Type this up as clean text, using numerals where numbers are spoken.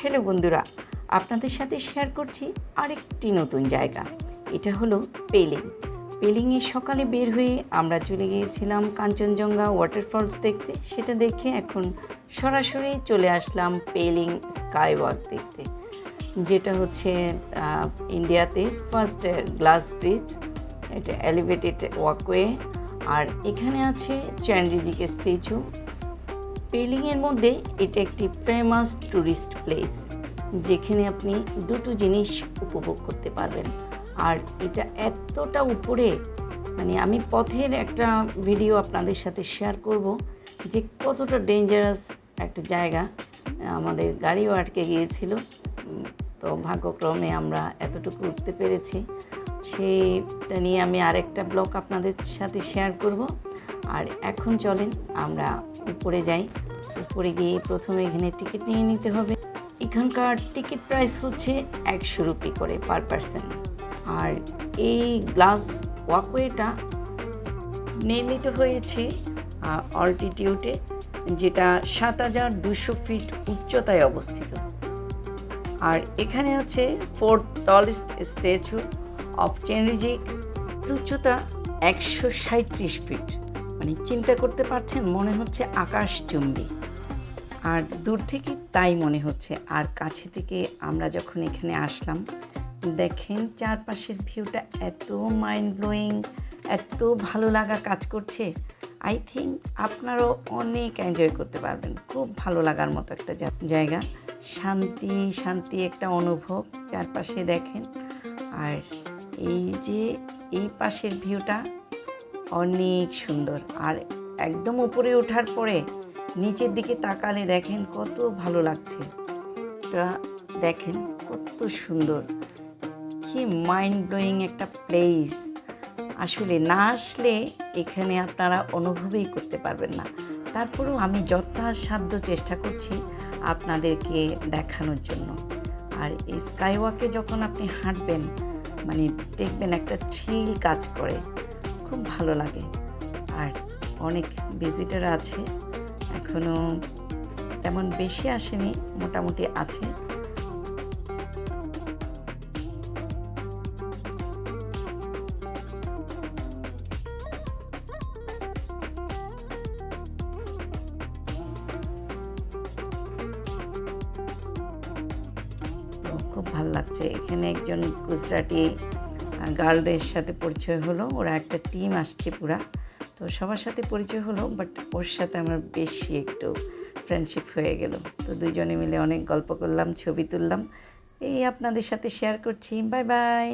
Hello বন্ধুরা, আপনাদের সাথে শেয়ার করছি আরেকটি নতুন জায়গা। এটা হলো পেলিংয়ে সকালে বের হয়ে আমরা চলে গিয়েছিলাম কাঞ্চনজঙ্ঘা ওয়াটারফলস দেখতে। সেটা দেখে এখন সরাসরি চলে আসলাম পেলিং স্কাইওয়াক দেখতে, যেটা হচ্ছে ইন্ডিয়াতে ফার্স্ট গ্লাস ব্রিজ। এটা এলিভেটেড ওয়াকওয়ে, আর এখানে আছে চেনরিজিকের স্ট্যাচু। পেলিংয়ের মধ্যে এটা একটি ফেমাস ট্যুরিস্ট প্লেস, যেখানে আপনি দুটো জিনিস উপভোগ করতে পারবেন। আর এটা এতটা উপরে, মানে আমি পথের একটা ভিডিও আপনাদের সাথে শেয়ার করব যে কতটা ডেঞ্জারাস একটা জায়গা। আমাদের গাড়িও আটকে গিয়েছিল, তো ভাগ্যক্রমে আমরা এতটুকু উঠতে পেরেছি। সেইটা নিয়ে আমি আরেকটা ব্লগ আপনাদের সাথে শেয়ার করব। আর এখন চলেন আমরা উপরে যাই। উপরে গিয়ে প্রথমে এখানে টিকিট নিয়ে নিতে হবে। এখানকার টিকিট প্রাইস হচ্ছে 100 রুপি করে পার পারসন। আর এই গ্লাস ওয়াকওয়েটা নির্মিত হয়েছে অল্টিটিউডে, যেটা 7200 ফিট উচ্চতায় অবস্থিত। আর এখানে আছে 4th টলেস্ট স্ট্যাচু অফ চেনরিজিক, উচ্চতা 137 ফিট। মানে চিন্তা করতে পারছেন, মনে হচ্ছে আকাশচুম্বী। আর দূর থেকে তাই মনে হচ্ছে, আর কাছে থেকে আমরা যখন এখানে আসলাম, দেখেন চারপাশের ভিউটা এত মাইন্ড ব্লোয়িং, এত ভালো লাগা কাজ করছে। আই থিঙ্ক আপনারাও অনেক এনজয় করতে পারবেন। খুব ভালো লাগার মতো একটা জায়গা, শান্তি একটা অনুভব চারপাশে দেখেন। আর এই যে এই পাশের ভিউটা অনেক সুন্দর। আর একদম উপরে ওঠার পরে নিচের দিকে তাকালে দেখেন কত ভালো লাগছে। এটা দেখেন কত সুন্দর, কি মাইন্ড ব্লোয়িং একটা প্লেস। আসলে না আসলে এখানে আপনারা অনুভবই করতে পারবেন না। তারপরেও আমি যথাসাধ্য চেষ্টা করছি আপনাদেরকে দেখানোর জন্য। আর এই স্কাইওয়াকে যখন আপনি হাঁটবেন, মানে দেখবেন একটা থ্রিল কাজ করে, খুব ভালো লাগে। আর অনেক ভিজিটার আছে, এখনও তেমন বেশি আসেনি, মোটামুটি আছে। খুব ভালো লাগছে। এখানে একজন গুজরাটি গার্লদের সাথে পরিচয় হলো, ওরা একটা টিম আসছে পুরা, তো সবার সাথে পরিচয় হলো, বাট ওর সাথে আমার বেশি একটু ফ্রেন্ডশিপ হয়ে গেল। তো দুজনে মিলে অনেক গল্প করলাম, ছবি তুললাম, এই আপনাদের সাথে শেয়ার করছি। Bye bye.